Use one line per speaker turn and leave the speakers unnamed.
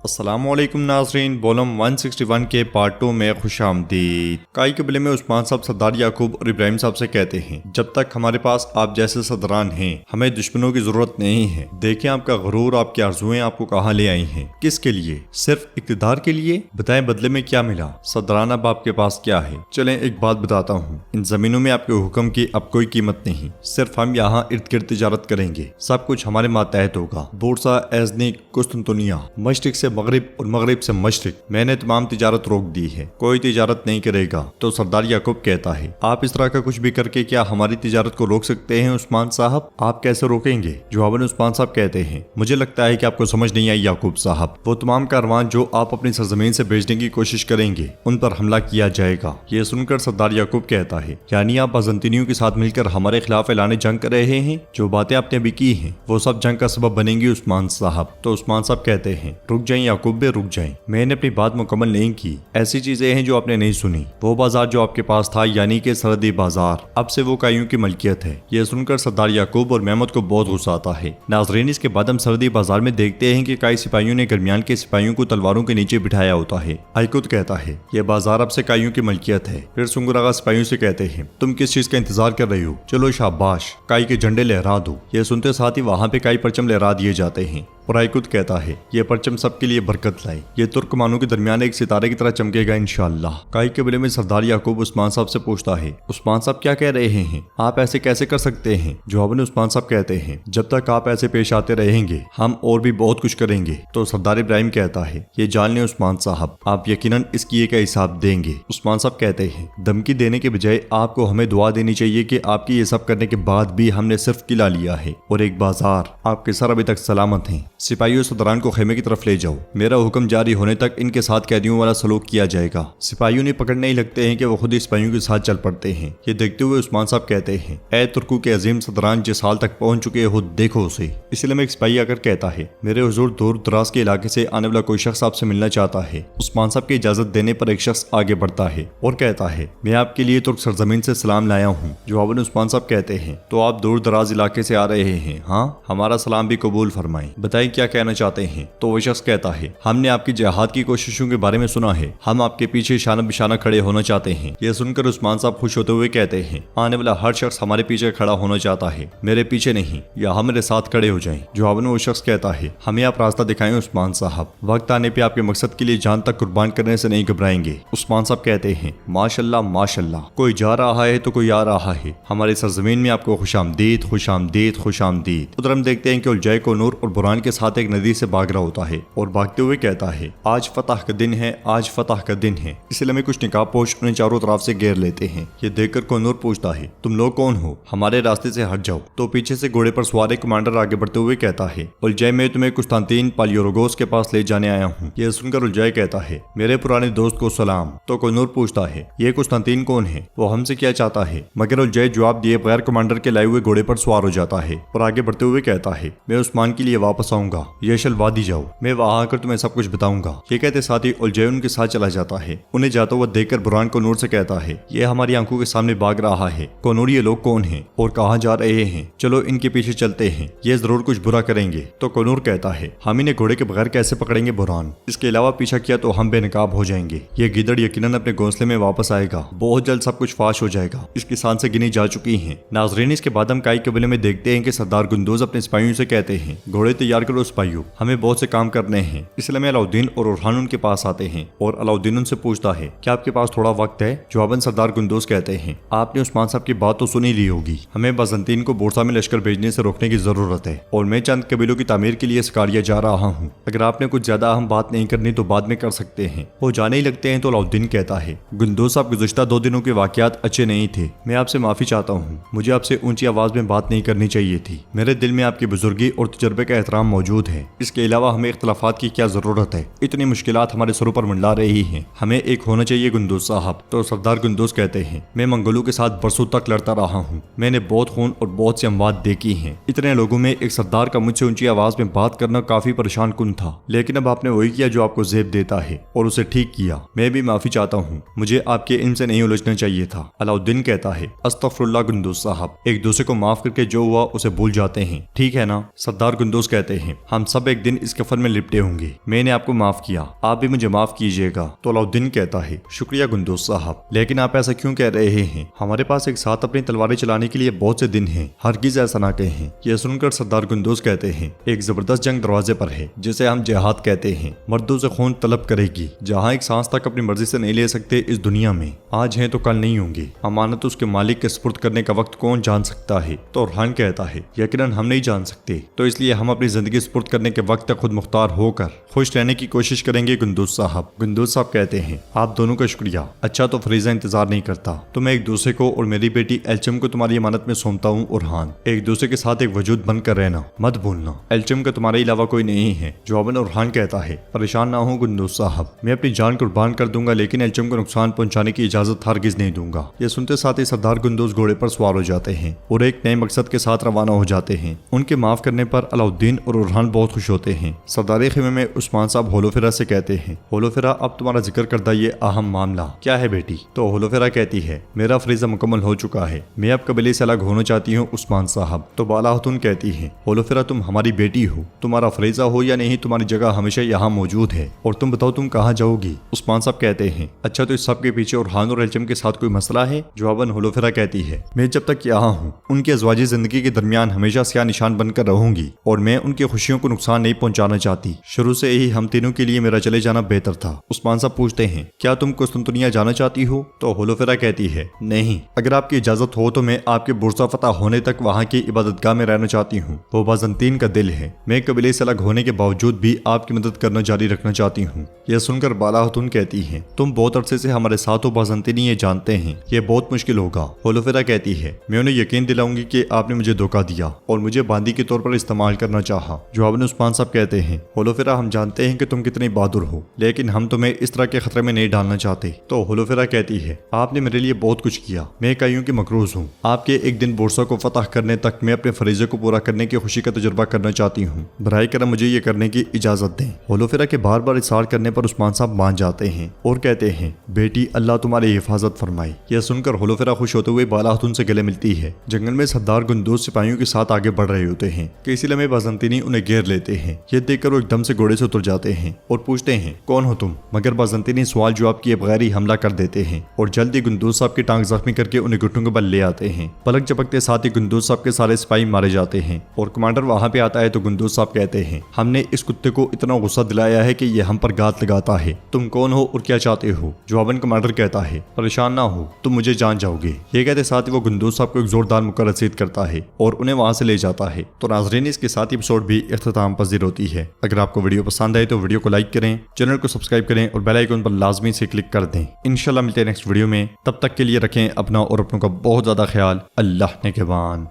السلام علیکم ناظرین، بولم 161 کے پارٹ 2 میں خوش آمدید۔ کائی قبیلے میں عثمان صاحب سردار یعقوب اور ابراہیم صاحب سے کہتے ہیں، جب تک ہمارے پاس آپ جیسے صدران ہیں ہمیں دشمنوں کی ضرورت نہیں ہے۔ دیکھیں آپ کا غرور، آپ کی آرزویں آپ کو کہاں لے آئی ہیں، کس کے لیے؟ صرف اقتدار کے لیے؟ بتائیں بدلے میں کیا ملا؟ صدران اب آپ کے پاس کیا ہے؟ چلیں ایک بات بتاتا ہوں، ان زمینوں میں آپ کے حکم کی اب کوئی قیمت نہیں، صرف ہم یہاں ارد گرد تجارت کریں گے، سب کچھ ہمارے ماتحت ہوگا۔ بورسا، ایزنی، قسطنطنیہ، مشرق سے مغرب اور مغرب سے مشرق، میں نے تمام تجارت روک دی ہے، کوئی تجارت نہیں کرے گا۔ تو سردار یعقوب کہتا ہے، آپ اس طرح کا کچھ بھی کر کے کیا ہماری تجارت کو روک سکتے ہیں عثمان صاحب؟ آپ کیسے روکیں گے؟ جواباً عثمان صاحب کہتے ہیں، مجھے لگتا ہے کہ آپ کو سمجھ نہیں آئی یعقوب صاحب، وہ تمام کاروان جو آپ اپنی سرزمین سے بھیجنے کی کوشش کریں گے ان پر حملہ کیا جائے گا۔ یہ سن کر سردار یعقوب کہتا ہے، یعنی آپ بازنطینیوں کے ساتھ مل کر ہمارے خلاف اعلان جنگ کر رہے ہیں؟ جو باتیں آپ نے ابھی کی ہیں وہ سب جنگ کا سبب بنیں گی عثمان صاحب۔ تو عثمان صاحب کہتے ہیں، رک جائیں یعقوب بے، رک جائیں، میں نے اپنی بات مکمل نہیں کی، ایسی چیزیں ہیں جو آپ نے نہیں سنی۔ وہ بازار جو آپ کے پاس تھا یعنی کہ سرحدی بازار اب سے وہ کائیوں کی ملکیت ہے۔ یہ سن کر سردار یعقوب اور محمد کو بہت غصہ آتا ہے۔ ناظرین، اس کے بعد ہم سرحدی بازار میں دیکھتے ہیں کہ کئی سپاہیوں نے درمیان کے سپاہیوں کو تلواروں کے نیچے بٹھایا ہوتا ہے۔ آئیکوت کہتا ہے، یہ بازار اب سے کائیوں کی ملکیت ہے۔ پھر سنگر آغا سپاہیوں سے کہتے ہیں، تم کس چیز کا انتظار کر رہی ہو؟ چلو شاباش، کائی کے جھنڈے لہرا دو۔ یہ سنتے ساتھ ہی وہاں پہ کئی پرچم لہرا دیے جاتے ہیں اور آئیکوت کہتا ہے، یہ پرچم سب کے لیے برکت لائے، یہ ترکمانوں کے درمیان ایک ستارے کی طرح چمکے گا انشاءاللہ۔ کائی قبیلے میں سردار یعقوب عثمان صاحب سے پوچھتا ہے، عثمان صاحب کیا کہہ رہے ہیں؟ آپ ایسے کیسے کر سکتے ہیں؟ جواباً عثمان صاحب کہتے ہیں، جب تک آپ ایسے پیش آتے رہیں گے ہم اور بھی بہت کچھ کریں گے۔ تو سردار ابراہیم کہتا ہے، یہ جان لیں عثمان صاحب، آپ یقیناً اس کیے کا حساب دیں گے۔ عثمان صاحب کہتے ہیں، دھمکی دینے کے بجائے آپ کو ہمیں دعا دینی چاہیے کہ آپ کی یہ سب کرنے کے بعد بھی ہم نے صرف قلعہ لیا ہے اور ایک بازار، آپ کے سر ابھی تک سلامت ہیں۔ سپاہیوں صدران کو خیمے کی طرف لے جاؤ، میرا حکم جاری ہونے تک ان کے ساتھ قیدیوں والا سلوک کیا جائے گا۔ سپاہیوں نے پکڑنے ہی لگتے ہیں کہ وہ خود ہی سپاہیوں کے ساتھ چل پڑتے ہیں۔ یہ دیکھتے ہوئے عثمان صاحب کہتے ہیں، اے ترکوں کے عظیم صدران، جس حال تک پہنچ چکے ہو دیکھو اسے۔ اس لیے میں ایک سپاہی آ کر کہتا ہے، میرے حضور، دور دراز کے علاقے سے آنے والا کوئی شخص آپ سے ملنا چاہتا ہے۔ عثمان صاحب کی اجازت دینے پر ایک شخص آگے بڑھتا ہے اور کہتا ہے، میں آپ کے لیے ترک سرزمین سے سلام لایا ہوں۔ جواباً عثمان صاحب کہتے ہیں، تو آپ دور دراز علاقے سے آ رہے ہیں؟ ہاں، ہمارا سلام بھی قبول فرمائیں، بتائیں کیا کہنا چاہتے ہیں؟ تو وہ شخص کہتا ہے، ہم نے آپ کی جہاد کی کوششوں کے بارے میں سنا ہے، ہم آپ کے پیچھے شانہ بشانہ کھڑے ہونا چاہتے ہیں۔ یہ سن کر عثمان صاحب خوش ہوتے ہوئے کہتے ہیں، آنے والا ہر شخص ہمارے پیچھے کھڑا ہونا چاہتا ہے، میرے پیچھے نہیں، یا ہم میرے ساتھ کھڑے ہو جائیں۔ جواباً وہ شخص کہتا ہے، ہمیں آپ راستہ دکھائیں عثمان صاحب، وقت آنے پہ آپ کے مقصد کے لیے جان تک قربان کرنے سے نہیں گھبرائیں گے۔ عثمان صاحب کہتے ہیں، ماشاءاللہ ماشاءاللہ، کوئی جا رہا ہے تو کوئی آ رہا ہے، ہماری سرزمین میں آپ کو خوش آمدید، خوش آمدید، خوش آمدید۔ ادھر ہم دیکھتے ہیں کہ الجے کو نور اور بران کے ساتھ ایک ندی سے بھاگ رہا ہوتا ہے اور بھاگتے ہوئے کہتا ہے، آج فتح کا دن ہے، آج فتح کا دن ہے۔ اس لیے میں کچھ نقاب پوش انہیں چاروں طرف سے گھیر لیتے ہیں۔ یہ دیکھ کر کونور پوچھتا ہے، تم لوگ کون ہو؟ ہمارے راستے سے ہٹ جاؤ۔ تو پیچھے سے گھوڑے پر سوار ایک کمانڈر آگے بڑھتے ہوئے کہتا ہے، الجے، میں تمہیں قسطنطین پالیورگوس کے پاس لے جانے آیا ہوں۔ یہ سن کر الجے کہتا ہے، میرے پرانے دوست کو سلام۔ تو کونور پوچھتا ہے، یہ قسطنطین کون ہے؟ وہ ہم سے کیا چاہتا ہے؟ مگر الجے جواب دیے بغیر کمانڈر کے لائے ہوئے گھوڑے پر سوار ہو جاتا ہے اور آگے بڑھتے ہوئے کہتا ہے، میں عثمان کے لیے واپس آؤں گا، یشل وادی جاؤ، میں وہاں آ کر تمہیں سب کچھ بتاؤں گا۔ یہ کہتے ساتھ ہی الجے ان کے ساتھ چلا جاتا ہے۔ انہیں جاتا ہوا دیکھ کر بران کونور سے کہتا ہے، یہ ہماری آنکھوں کے سامنے بھاگ رہا ہے، کونور یہ لوگ کون ہیں اور کہاں جا رہے ہیں؟ چلو ان کے پیچھے چلتے ہیں، یہ ضرور کچھ برا کریں گے۔ تو کونور کہتا ہے، ہم انہیں گھوڑے کے بغیر کیسے پکڑیں گے بران؟ اس کے علاوہ پیچھا کیا تو ہم بے نقاب ہو جائیں گے۔ یہ گیدڑ یقیناً اپنے گھونسلے میں واپس آئے گا، بہت جلد سب کچھ فاش ہو جائے گا، اس کی سانسیں گنی جا چکی ہیں۔ ناظرین، اس کے بعد ہم کائی قبیلے میں دیکھتے ہیں کہ سردار گندوز اپنے سپاہیوں سے کہتے ہیں، گھوڑے تیار کرو سپاہیوں، ہمیں بہت سے کام کرنے ہیں۔ اس لیے میں علاؤدین اور اورحان ان کے پاس آتے ہیں اور علاؤدین ان سے پوچھتا ہے، کیا آپ کے پاس تھوڑا وقت ہے؟ جواباً سردار گندوز کہتے ہیں، آپ نے عثمان صاحب کی بات تو سنی لی ہوگی، ہمیں بازنطین کو بورسا میں لشکر بھیجنے سے روکنے کی ضرورت ہے اور میں چند قبیلوں کی تعمیر کے لیے سکاریا جا رہا ہوں۔ اگر آپ نے کچھ زیادہ اہم بات نہیں کرنی تو بعد میں کر سکتے ہیں۔ وہ جانے ہی لگتے ہیں تو علاؤدین کہتا ہے، گندوز صاحب، گزشتہ 2 دنوں کے واقعات اچھے نہیں تھے، میں آپ سے معافی چاہتا ہوں، مجھے آپ سے اونچی آواز میں بات نہیں کرنی چاہیے تھی، میرے دل میں آپ کی بزرگی اور تجربے کا احترام موجود ہے، اس کے علاوہ ہمیں اختلافات کی کیا ضرورت ہے؟ اتنی مشکلات ہمارے سروں پر منڈلا رہی ہیں، ہمیں ایک ہونا چاہیے گندوز صاحب۔ تو سردار گندوز کہتے ہیں، میں منگولوں کے ساتھ برسوں تک لڑتا رہا ہوں، میں نے بہت خون اور بہت سی اموات دیکھی ہیں، اتنے لوگوں میں ایک سردار کا مجھ سے اونچی آواز میں بات کرنا کافی پریشان کن تھا، لیکن اب آپ نے وہی کیا جو آپ کو زیب دیتا ہے اور اسے ٹھیک کیا، میں بھی معافی چاہتا ہوں، مجھے آپ کے علم سے نہیں الجھنا چاہیے تھا۔ علاؤدین کہتا ہے، استغفر اللہ گندوز صاحب، ایک دوسرے کو معاف کر کے جو ہوا اسے بھول جاتے ہیں، ٹھیک ہے نا؟ سردار گندوز کہتے ہیں، ہیں ہم سب ایک دن اس کفن میں لپٹے ہوں گے، میں نے آپ کو معاف کیا، آپ بھی مجھے معاف کیجیے گا۔ تو علاؤالدین کہتا ہے شکریہ گندوز صاحب، لیکن آپ ایسا کیوں کہہ رہے ہیں؟ ہمارے پاس ایک ساتھ اپنی تلواریں چلانے کے لیے بہت سے دن ہیں، ہرگز ایسا نہ کہیں۔ یہ سن کر سردار گندوز کہتے ہیں ایک زبردست جنگ دروازے پر ہے جسے ہم جہاد کہتے ہیں، مردوں سے خون طلب کرے گی، جہاں ایک سانس تک اپنی مرضی سے نہیں لے سکتے اس دنیا میں، آج ہیں تو کل نہیں ہوں گے، امانت اس کے مالک کے سپرد کرنے کا وقت کون جان سکتا ہے؟ تو ارحان کہتا ہے یقیناً ہم نہیں جان سکتے، تو اس لیے ہم اپنی زندگی سپرد کرنے کے وقت تک خود مختار ہو کر خوش رہنے کی کوشش کریں گے گندوز صاحب۔ گندوز صاحب کہتے ہیں آپ دونوں کا شکریہ، اچھا تو فریضہ انتظار نہیں کرتا، تو میں ایک دوسرے کو اور میری بیٹی ایلچم کو تمہاری امانت میں سونپتا ہوں ارحان، ایک دوسرے کے ساتھ ایک وجود بن کر رہنا، مت بھولنا، ایلچم کا تمہارے علاوہ کوئی نہیں ہے۔ جواباً ارحان کہتا ہے پریشان نہ ہوں گندوز صاحب، میں اپنی جان قربان کر دوں گا لیکن ایلچم کو نقصان پہنچانے کی اجازت ہرگز نہیں دوں گا۔ یہ سنتے ساتھ ہی سردار گندوز گھوڑے پر سوار ہو جاتے ہیں اور ایک نئے مقصد کے ساتھ روانہ ہو جاتے ہیں۔ ان کے معاف کرنے پر علاؤالدین اور ارحان بہت خوش ہوتے ہیں۔ سردار خیمے میں عثمان صاحب ہولوفرا سے کہتے ہیں ہولوفرا اب تمہارا ذکر کردہ یہ اہم معاملہ کیا ہے بیٹی؟ تو ہولوفرا کہتی ہے میرا فریضہ مکمل ہو چکا ہے، میں اب قبیلے سے الگ ہونا چاہتی ہوں عثمان صاحب۔ تو بالا خاتون کہتی ہے ہولوفرا تم ہماری بیٹی ہو، تمہارا فریضہ ہو یا نہیں تمہاری جگہ ہمیشہ یہاں موجود ہے، اور تم بتاؤ تم کہاں جاؤ گی؟ عثمان صاحب کہتے ہیں اچھا تو اس سب کے پیچھے ارحان اور ایلچم کے ساتھ کوئی مسئلہ ہے؟ جواباً ہولوفرا کہتی ہے میں جب تک یہاں ہوں ان کی ازواجی زندگی کے درمیان ہمیشہ سیاہ نشان بن کر رہوں گی، اور میں ان کی خوشیوں کو نقصان نہیں پہنچانا چاہتی، شروع سے ہی ہم تینوں کے لیے میرا چلے جانا بہتر تھا۔ عثمان صاحب پوچھتے ہیں کیا تم قسطنطنیہ جانا چاہتی ہو؟ تو ہولوفرا کہتی ہے نہیں، اگر آپ کی اجازت ہو تو میں آپ کے بورصہ فتح ہونے تک وہاں کی عبادت گاہ میں رہنا چاہتی ہوں، وہ بازنطین کا دل ہے، میں قبیلے سے الگ ہونے کے باوجود بھی آپ کی مدد کرنا جاری رکھنا چاہتی ہوں۔ یہ سن کر بالا خاتون کہتی ہے تم بہت عرصے سے ہمارے ساتھ ہو بازنطینی یہ جانتے ہیں، یہ بہت مشکل ہوگا۔ ہولوفرا کہتی ہے میں انہیں یقین دلاؤں گی کہ آپ نے مجھے دھوکہ دیا اور مجھے باندی کے طور پر استعمال کرنا چاہا۔ جواباً عثمان صاحب کہتے ہیں ہولوفرا ہم جانتے ہیں کہ تم کتنی بہادر ہو، لیکن ہم تمہیں اس طرح کے خطرے میں نہیں ڈالنا چاہتے۔ تو ہولوفرا کہتی ہے آپ نے میرے لیے بہت کچھ کیا، میں کائیوں کی مقروض ہوں، آپ کے ایک دن بورصہ کو فتح کرنے تک میں اپنے فریضے کو پورا کرنے کی خوشی کا تجربہ کرنا چاہتی ہوں، برائے کرم مجھے یہ کرنے کی اجازت دیں۔ ہولوفرا کے بار بار اصرار کرنے پر عثمان صاحب مان جاتے ہیں اور کہتے ہیں بیٹی اللہ تمہاری حفاظت فرمائے۔ یہ سن کر ہولوفرا خوش ہوتے ہوئے بالا خاتون سے گلے ملتی ہے۔ جنگل میں سردار گندوز سپاہیوں کے ساتھ آگے بڑھ رہے ہوتے ہیں کہ اسی لمحے بازنطینی انہیں گھیر لیتے ہیں۔ یہ دیکھ کر وہ ایک دم سے گھوڑے سے اتر جاتے ہیں اور پوچھتے ہیں کون ہو تم؟ مگر بازنطینی سوال جواب کیے بغیر ہی حملہ کر دیتے ہیں اور جلدی گندوز صاحب کی ٹانگ زخمی کر کے انہیں گھٹنوں کے بل لے آتے ہیں۔ پلک جھپکتے ساتھ ہی گندوز صاحب کے سارے سپاہی مارے جاتے ہیں اور کمانڈر وہاں پہ آتا ہے تو گندوز صاحب کہتے ہیں ہم نے اس کتے کو اتنا غصہ دلایا ہے کہ یہ ہم پر گات لگاتا ہے، تم کون ہو اور کیا چاہتے ہو؟ جواباً کمانڈر کہتا ہے پریشان نہ ہو، تم مجھے جان جاؤ گے۔ یہ کہتے ساتھ ہی وہ گندوز صاحب کو ایک زوردار مکہ رسید کرتا ہے اور انہیں وہاں سے لے جاتا ہے۔ تو ناظرین اس کے ساتھ ایپیسوڈ بھی اختتام پذیر ہوتی ہے۔ اگر آپ کو ویڈیو پسند آئے تو ویڈیو کو لائک کریں، چینل کو سبسکرائب کریں اور بیل آئیکن پر لازمی سے کلک کر دیں۔ انشاءاللہ ملتے ہیں نیکسٹ ویڈیو میں، تب تک کے لیے رکھیں اپنا اور اپنوں کا بہت زیادہ خیال۔ اللہ نگہبان۔